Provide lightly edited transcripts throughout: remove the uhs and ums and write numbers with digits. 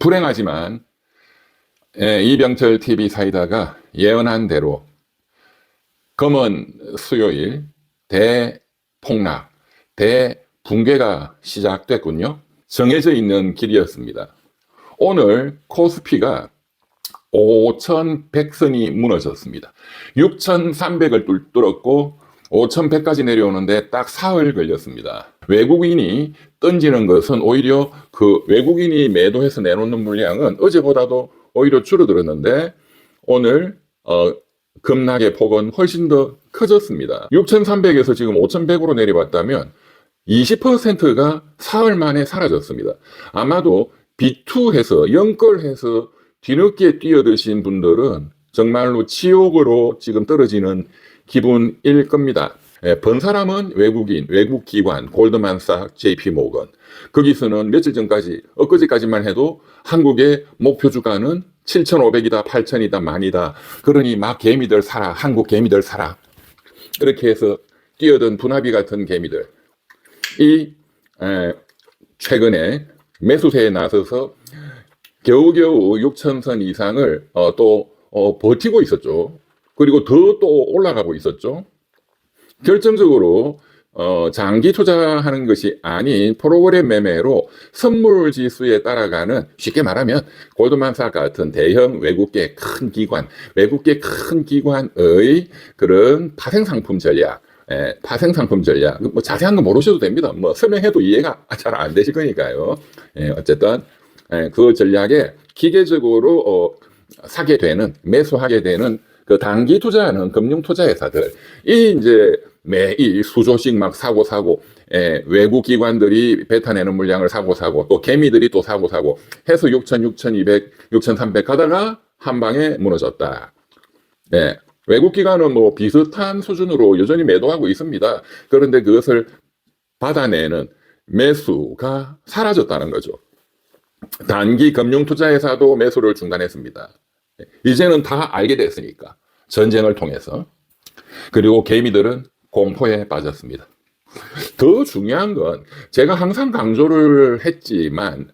불행하지만 이병철 TV 사이다가 예언한 대로 검은 수요일 대폭락, 대붕괴가 시작됐군요. 정해져 있는 길이었습니다. 오늘 코스피가 5,100선이 무너졌습니다. 6,300을 뚫었고 5,100까지 내려오는데 딱 사흘 걸렸습니다. 외국인이 던지는 것은 오히려 그 외국인이 매도해서 내놓는 물량은 어제보다도 오히려 줄어들었는데 오늘 급락의 폭은 훨씬 더 커졌습니다. 6,300에서 지금 5,100으로 내려왔다면 20%가 사흘 만에 사라졌습니다. 아마도 B2해서 영끌해서 뒤늦게 뛰어드신 분들은 정말로 지옥으로 지금 떨어지는 기분일 겁니다. 번 사람은 외국인, 외국 기관, 골드만삭, JP모건. 거기서는 며칠 전까지, 엊그제까지만 해도 한국의 목표 주가는 7,500이다, 8,000이다, 만이다. 그러니 막 개미들 사라, 한국 개미들 사라. 이렇게 해서 뛰어든 분화비 같은 개미들. 최근에 매수세에 나서서 겨우겨우 6,000선 이상을 또 버티고 있었죠. 그리고 더 또 올라가고 있었죠. 결정적으로 장기 투자하는 것이 아닌 프로그램 매매로 선물 지수에 따라가는, 쉽게 말하면 골드만삭 같은 대형 외국계 큰 기관, 외국계 큰 기관의 그런 파생상품 전략, 파생상품 전략, 뭐 자세한 거 모르셔도 됩니다. 뭐 설명해도 이해가 잘 안 되실 거니까요. 어쨌든 그 전략에 기계적으로 사게 되는, 매수하게 되는 그 단기 투자하는 금융 투자 회사들, 이 이제 매일 수조씩 막 사고 외국 기관들이 뱉어내는 물량을 사고 또 개미들이 또 사고 해서 6,000, 6,200, 6,300 가다가 한 방에 무너졌다. 네. 외국 기관은 뭐 비슷한 수준으로 여전히 매도하고 있습니다. 그런데 그것을 받아내는 매수가 사라졌다는 거죠. 단기 금융 투자 회사도 매수를 중단했습니다. 이제는 다 알게 됐으니까, 전쟁을 통해서. 그리고 개미들은 공포에 빠졌습니다. 더 중요한 건 제가 항상 강조를 했지만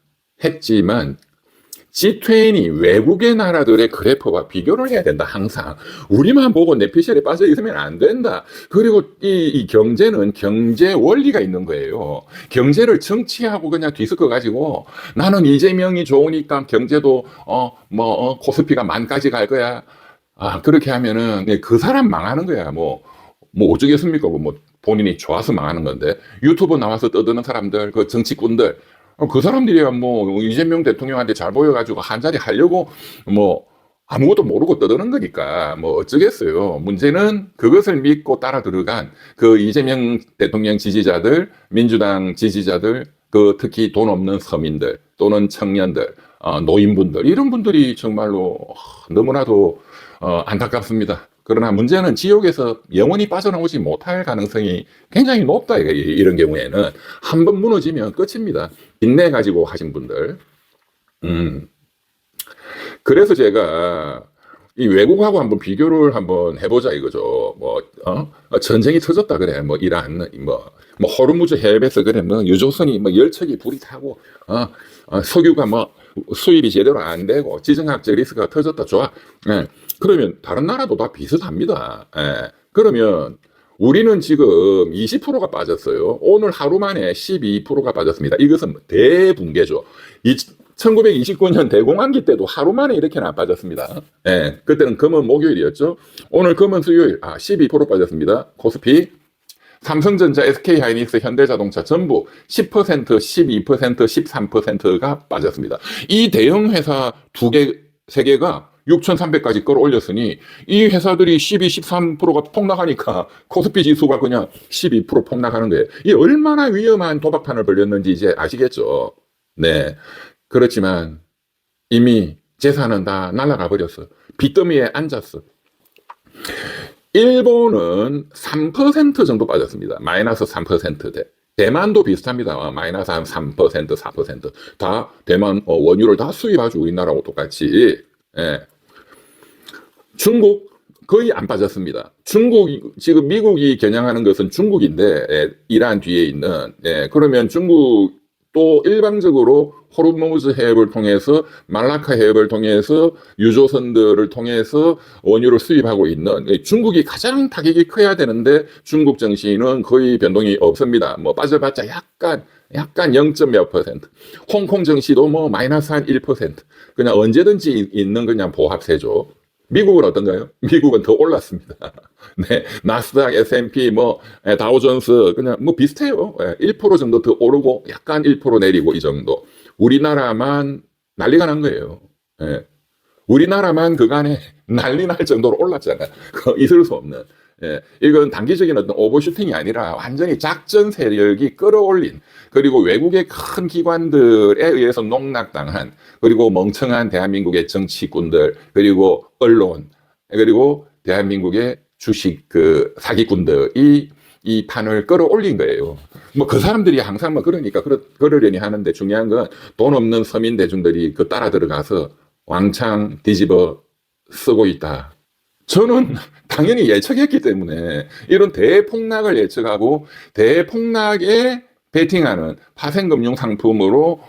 G20 외국의 나라들의 그래프와 비교를 해야 된다. 항상 우리만 보고 내피셜에 빠져 있으면 안 된다. 그리고 이 경제는 경제 원리가 있는 거예요. 경제를 정치하고 그냥 뒤섞어 가지고 나는 이재명이 좋으니까 경제도 코스피가 만까지 갈 거야. 그렇게 하면은 그 사람 망하는 거야. 뭐 어쩌겠습니까? 뭐 본인이 좋아서 망하는 건데. 유튜브 나와서 떠드는 사람들, 그 정치꾼들, 그 사람들이야 뭐 이재명 대통령한테 잘 보여가지고 한 자리 하려고 뭐 아무것도 모르고 떠드는 거니까 뭐 어쩌겠어요. 문제는 그것을 믿고 따라 들어간 그 이재명 대통령 지지자들, 민주당 지지자들, 그 특히 돈 없는 서민들 또는 청년들, 노인분들, 이런 분들이 정말로 너무나도 안타깝습니다. 그러나 문제는 지옥에서 영원히 빠져나오지 못할 가능성이 굉장히 높다. 이런 경우에는 한 번 무너지면 끝입니다. 빚내 가지고 하신 분들. 그래서 제가 이 외국하고 한번 비교를 한번 해보자 이거죠. 전쟁이 터졌다 그래. 이란, 호르무즈 해협에서 그래. 유조선이 열척이 불이 타고, 석유가 수입이 제대로 안 되고, 지정학적 리스크가 터졌다. 좋아. 그러면 다른 나라도 다 비슷합니다. 그러면 우리는 지금 20%가 빠졌어요. 오늘 하루 만에 12%가 빠졌습니다. 이것은 대붕괴죠. 1929년 대공황기 때도 하루 만에 이렇게는 안 빠졌습니다. 그때는 금은 목요일이었죠. 오늘 금은 수요일, 12% 빠졌습니다. 코스피. 삼성전자, SK하이닉스, 현대자동차 전부 10%, 12%, 13%가 빠졌습니다. 이 대형 회사 두 개, 세 개가 6,300까지 끌어올렸으니 이 회사들이 12, 13%가 폭락하니까 코스피 지수가 그냥 12% 폭락하는 거예요. 이 얼마나 위험한 도박판을 벌렸는지 이제 아시겠죠? 네. 그렇지만 이미 재산은 다 날아가 버렸어. 빚더미에 앉았어. 일본은 3% 정도 빠졌습니다. 마이너스 3%대. 대만도 비슷합니다. 마이너스 한 3%, 4%. 다 대만 원유를 다 수입하죠. 우리나라하고 똑같이. 중국 거의 안 빠졌습니다. 지금 미국이 겨냥하는 것은 중국인데, 이란 뒤에 있는, 그러면 중국도 또 일방적으로 호르무즈 해협을 통해서 말라카 해협을 통해서 유조선들을 통해서 원유를 수입하고 있는 중국이 가장 타격이 커야 되는데 중국 정시는 거의 변동이 없습니다. 뭐 빠져봤자 약간 0. 몇 %. 홍콩 정시도 뭐 마이너스 한 1%. 그냥 언제든지 있는 그냥 보합세죠. 미국은 어떤가요? 미국은 더 올랐습니다. 네, 나스닥, S&P, 뭐 다우존스 그냥 뭐 비슷해요. 1% 정도 더 오르고 약간 1% 내리고 이 정도. 우리나라만 난리가 난 거예요. 예. 우리나라만 그간에 난리 날 정도로 올랐잖아요. 있을 수 없는. 예, 이건 단기적인 어떤 오버슈팅이 아니라 완전히 작전 세력이 끌어올린, 그리고 외국의 큰 기관들에 의해서 농락당한, 그리고 멍청한 대한민국의 정치꾼들, 그리고 언론, 그리고 대한민국의 주식 사기꾼들이 이 판을 끌어올린 거예요. 뭐 그 사람들이 항상 뭐 그러니까 그러려니 하는데, 중요한 건 돈 없는 서민 대중들이 그 따라 들어가서 왕창 뒤집어 쓰고 있다. 저는 당연히 예측했기 때문에 이런 대폭락을 예측하고 대폭락에 베팅하는 파생금융 상품으로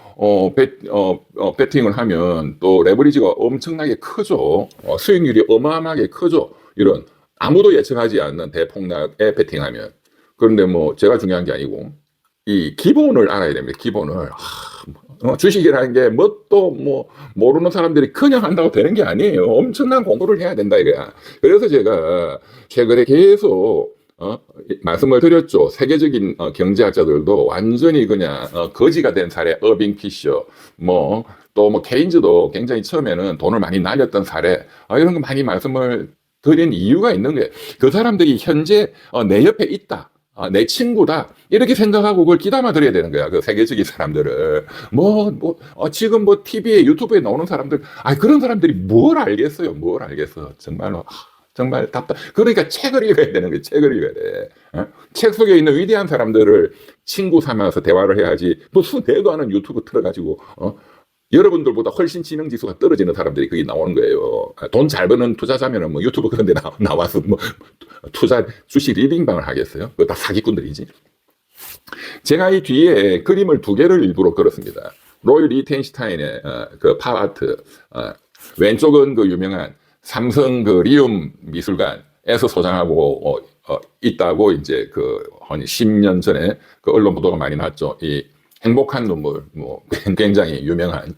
베팅을 하면 또 레버리지가 엄청나게 크죠. 수익률이 어마어마하게 크죠. 이런 아무도 예측하지 않는 대폭락에 베팅하면. 그런데 뭐 제가 중요한 게 아니고 이 기본을 알아야 됩니다. 기본을. 주식이라는 게 뭣도 뭐 모르는 사람들이 그냥 한다고 되는 게 아니에요. 엄청난 공부를 해야 된다 이거야. 그래서 제가 최근에 계속 말씀을 드렸죠. 세계적인 경제학자들도 완전히 그냥 거지가 된 사례, 어빙 피셔, 뭐 또 뭐 케인즈도 굉장히 처음에는 돈을 많이 날렸던 사례, 이런 거 많이 말씀을 드린 이유가 있는 거예요. 그 사람들이 현재 내 옆에 있다. 내 친구다. 이렇게 생각하고 그걸 귀담아 들어야 되는 거야. 그 세계적인 사람들을. 지금 뭐 TV에, 유튜브에 나오는 사람들, 그런 사람들이 뭘 알겠어요. 뭘 알겠어. 정말로. 정말 답답. 그러니까 책을 읽어야 되는 거예요. 책을 읽어야 돼. 책 속에 있는 위대한 사람들을 친구 삼아서 대화를 해야지. 무슨 내도 아는 유튜브 틀어가지고, 여러분들보다 훨씬 지능 지수가 떨어지는 사람들이 거기 나오는 거예요. 돈 잘 버는 투자자면은 뭐 유튜브 그런 데 나와서 뭐 주식 리딩방을 하겠어요? 그거 다 사기꾼들이지. 제가 이 뒤에 그림을 2개를 일부러 그렸습니다. 로이 리텐슈타인의 그 팝아트, 왼쪽은 그 유명한 삼성 그 리움 미술관에서 소장하고 있다고 이제 한 10년 전에 그 언론 보도가 많이 났죠. 이 행복한 눈물, 뭐 굉장히 유명한,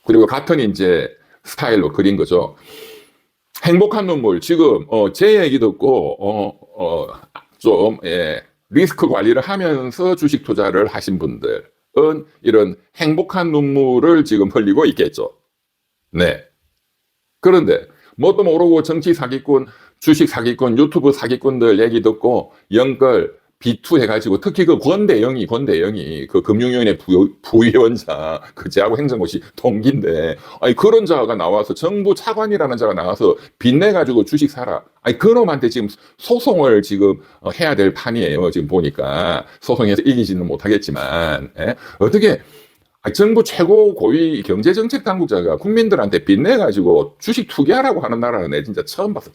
그리고 같은 이제 스타일로 그린 거죠. 행복한 눈물, 지금 제 얘기 듣고 좀 리스크 관리를 하면서 주식 투자를 하신 분들은 이런 행복한 눈물을 지금 흘리고 있겠죠. 네. 그런데 뭣도 모르고 정치 사기꾼, 주식 사기꾼, 유튜브 사기꾼들 얘기 듣고 연끌 B2 해가지고, 특히 그 권대영이 그 금융위원회 부위원장, 제하고 행정고시 동기인데, 그런 자가 나와서, 정부 차관이라는 자가 나와서 빚내가지고 주식 사라. 그놈한테 지금 소송을 지금 해야 될 판이에요. 지금 보니까. 소송해서 이기지는 못하겠지만, 어떻게, 정부 최고 고위 경제정책 당국자가 국민들한테 빚내가지고 주식 투기하라고 하는 나라는 내 진짜 처음 봤어.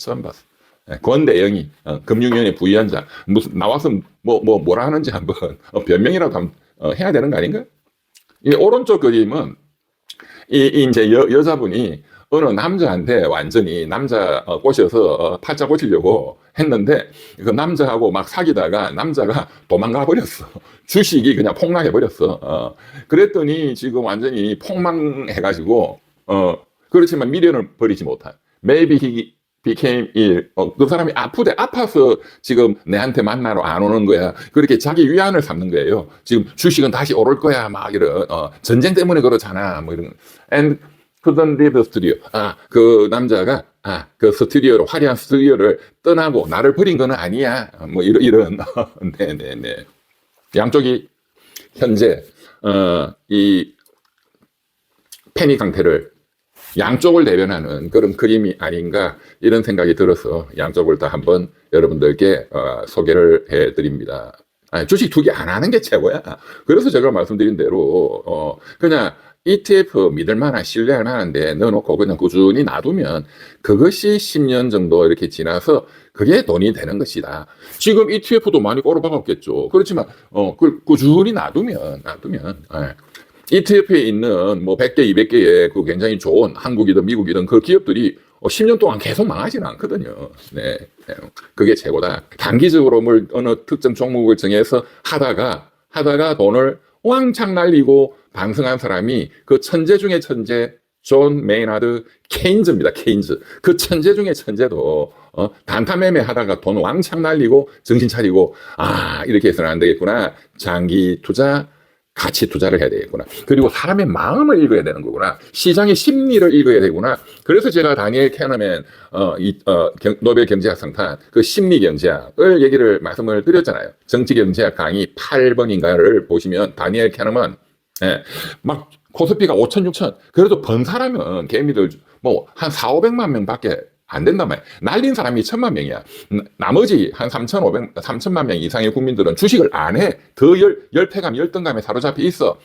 권대영이 금융위원회 부위원장 무슨 나와서 뭐라 하는지 한번 변명이라도 해야 되는 거 아닌가? 이 오른쪽 그림은 이제 여자분이 어느 남자한테 완전히 남자 꼬셔서 팔자 고치려고 했는데 그 남자하고 막 사귀다가 남자가 도망가 버렸어. 주식이 그냥 폭락해 버렸어. 그랬더니 지금 완전히 폭망해가지고 그렇지만 미련을 버리지 못한, maybe he became ill. 그 사람이 아파서 지금 내한테 만나러 안 오는 거야. 그렇게 자기 위안을 삼는 거예요. 지금 주식은 다시 오를 거야. 막 이런, 전쟁 때문에 그렇잖아. 뭐 이런. And couldn't leave the studio. 그 남자가, 그 스튜디오를, 화려한 스튜디오를 떠나고 나를 버린 건 아니야. 뭐 이런. 네네네. 양쪽이 현재, 이 패닉 상태를 양쪽을 대변하는 그런 그림이 아닌가, 이런 생각이 들어서 양쪽을 다 한번 여러분들께 소개를 해드립니다. 주식 투기 안 하는 게 최고야. 그래서 제가 말씀드린 대로 그냥 ETF 믿을 만한 신뢰할 만한데 넣어놓고 그냥 꾸준히 놔두면 그것이 10년 정도 이렇게 지나서 그게 돈이 되는 것이다. 지금 ETF도 많이 꼬라박았겠죠. 그렇지만 꾸준히 놔두면 ETF에 있는 뭐 100개, 200개의 그 굉장히 좋은 한국이든 미국이든 그 기업들이 10년 동안 계속 망하지는 않거든요. 네. 그게 최고다. 단기적으로 뭘 어느 특정 종목을 정해서 하다가 돈을 왕창 날리고 방승한 사람이 그 천재 중에 천재 존 메이나드 케인즈입니다. 케인즈. 그 천재 중에 천재도 단타 매매 하다가 돈 왕창 날리고 정신 차리고 이렇게 해서는 안 되겠구나. 장기 투자, 가치 투자를 해야 되겠구나. 그리고 사람의 마음을 읽어야 되는 거구나. 시장의 심리를 읽어야 되구나. 그래서 제가 다니엘 캐너맨 노벨 경제학상 탄 그 심리 경제학을 말씀을 드렸잖아요. 정치 경제학 강의 8번인가를 보시면 다니엘 캐너맨 막 코스피가 5천, 6천. 그래도 번 사람은 개미들 뭐 한 4, 500만 명밖에 안 된단 말이야. 날린 사람이 1,000만 명이야. 나머지 한 3천만 명 이상의 국민들은 주식을 안 해. 더 열패감, 열등감에 사로잡혀 있어.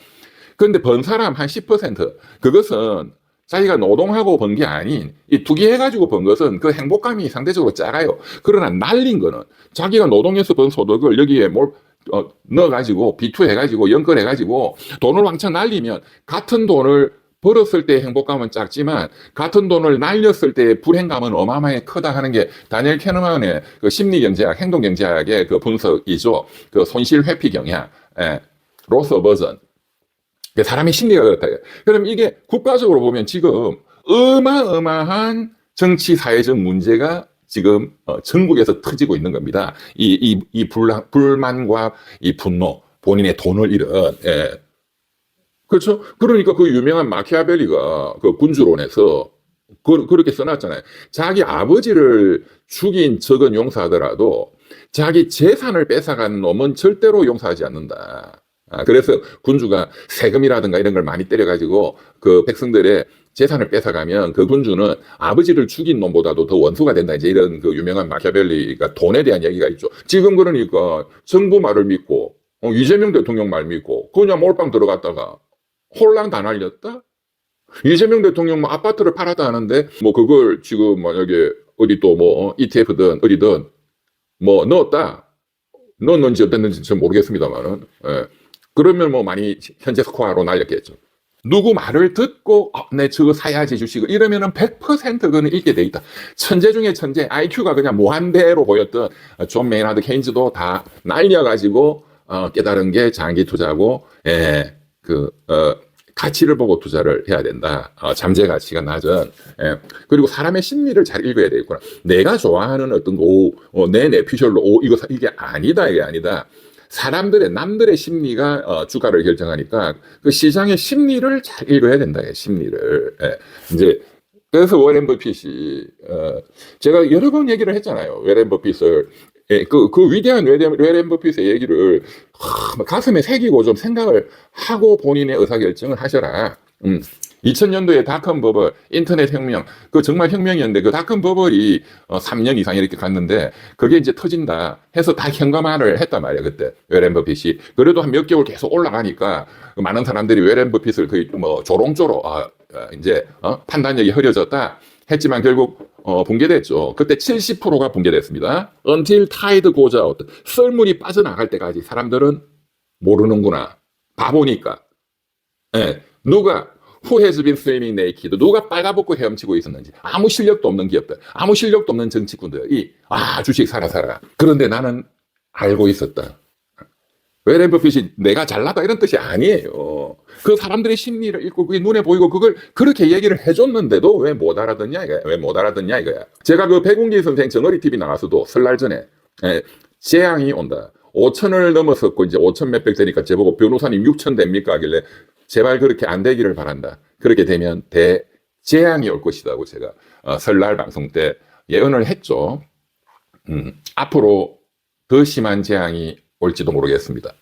그런데 번 사람 한 10%. 그것은 자기가 노동하고 번 게 아닌 이 투기해가지고 번 것은 그 행복감이 상대적으로 작아요. 그러나 날린 거는 자기가 노동해서 번 소득을 여기에 넣어가지고 비투해가지고 연결해가지고 돈을 왕창 날리면 같은 돈을 벌었을 때 행복감은 작지만 같은 돈을 날렸을 때 불행감은 어마어마하게 크다 하는 게 다니엘 캐너만의 그 심리경제학, 행동경제학의 그 분석이죠. 그 손실 회피 경향, 로스 어버전. 사람의 심리가 그렇다. 그럼 이게 국가적으로 보면 지금 어마어마한 정치 사회적 문제가 지금 전국에서 터지고 있는 겁니다. 이 불만과 이 분노, 본인의 돈을 잃은 그렇죠? 그러니까 그 유명한 마키아벨리가 그 군주론에서 그렇게 써놨잖아요. 자기 아버지를 죽인 적은 용서하더라도 자기 재산을 뺏어간 놈은 절대로 용서하지 않는다. 그래서 군주가 세금이라든가 이런 걸 많이 때려가지고 그 백성들의 재산을 뺏어가면 그 군주는 아버지를 죽인 놈보다도 더 원수가 된다. 이제 이런 그 유명한 마키아벨리가 돈에 대한 얘기가 있죠. 지금 그러니까 정부 말을 믿고 이재명 대통령 말 믿고 그냥 몰빵 들어갔다가 혼란 다 날렸다? 이재명 대통령 뭐 아파트를 팔았다 하는데 뭐 그걸 지금 만약에 어디 또 뭐 ETF든 어디든 뭐 넣었는지 어땠는지 전 모르겠습니다만은 그러면 뭐 많이 현재 스코어로 날렸겠죠. 누구 말을 듣고 내 저거 사야지 주식을 이러면은 100% 그거는 읽게 돼 있다. 천재 중에 천재, IQ가 그냥 무한대로 보였던 존 메이나드 케인즈도 다 날려가지고 깨달은 게 장기 투자고 가치를 보고 투자를 해야 된다. 잠재 가치가 낮은. 그리고 사람의 심리를 잘 읽어야 되겠구나. 내가 좋아하는 어떤 거, 내 내피셜로, 이게 아니다, 이게 아니다. 남들의 심리가 주가를 결정하니까 그 시장의 심리를 잘 읽어야 된다, 심리를. 이제, 그래서 워렌 버핏이, 제가 여러 번 얘기를 했잖아요. 워렌 버핏을. 그 위대한 워렌 버핏의 얘기를 가슴에 새기고 좀 생각을 하고 본인의 의사결정을 하셔라. 2000년도에 닷컴 버블, 인터넷 혁명, 그 정말 혁명이었는데 그 닷컴 버블이 3년 이상 이렇게 갔는데 그게 이제 터진다 해서 다 현금화를 했단 말이에요, 그때. 워렌 버핏이. 그래도 한 몇 개월 계속 올라가니까 많은 사람들이 워렌 버핏을 거의 뭐 조롱조로 이제 판단력이 흐려졌다 했지만 결국 붕괴됐죠. 그때 70%가 붕괴됐습니다. Until tide goes out. 썰물이 빠져나갈 때까지 사람들은 모르는구나. 바보니까. 누가 Who has been swimming naked? 누가 빨가벗고 헤엄치고 있었는지. 아무 실력도 없는 기업들, 아무 실력도 없는 정치꾼들이 주식 사라. 그런데 나는 알고 있었다. 워렌 버핏이 내가 잘나다 이런 뜻이 아니에요. 그 사람들의 심리를 읽고 그게 눈에 보이고 그걸 그렇게 얘기를 해줬는데도 왜 못 알아듣냐 이거야. 제가 그 백운기 선생 정어리 TV 나가서도 설날 전에 재앙이 온다. 5천을 넘었었고 이제 5천 몇백 되니까 제보고 변호사님 6천 됩니까 하길래 제발 그렇게 안 되기를 바란다. 그렇게 되면 대재앙이 올 것이라고 제가 설날 방송 때 예언을 했죠. 앞으로 더 심한 재앙이 올지도 모르겠습니다.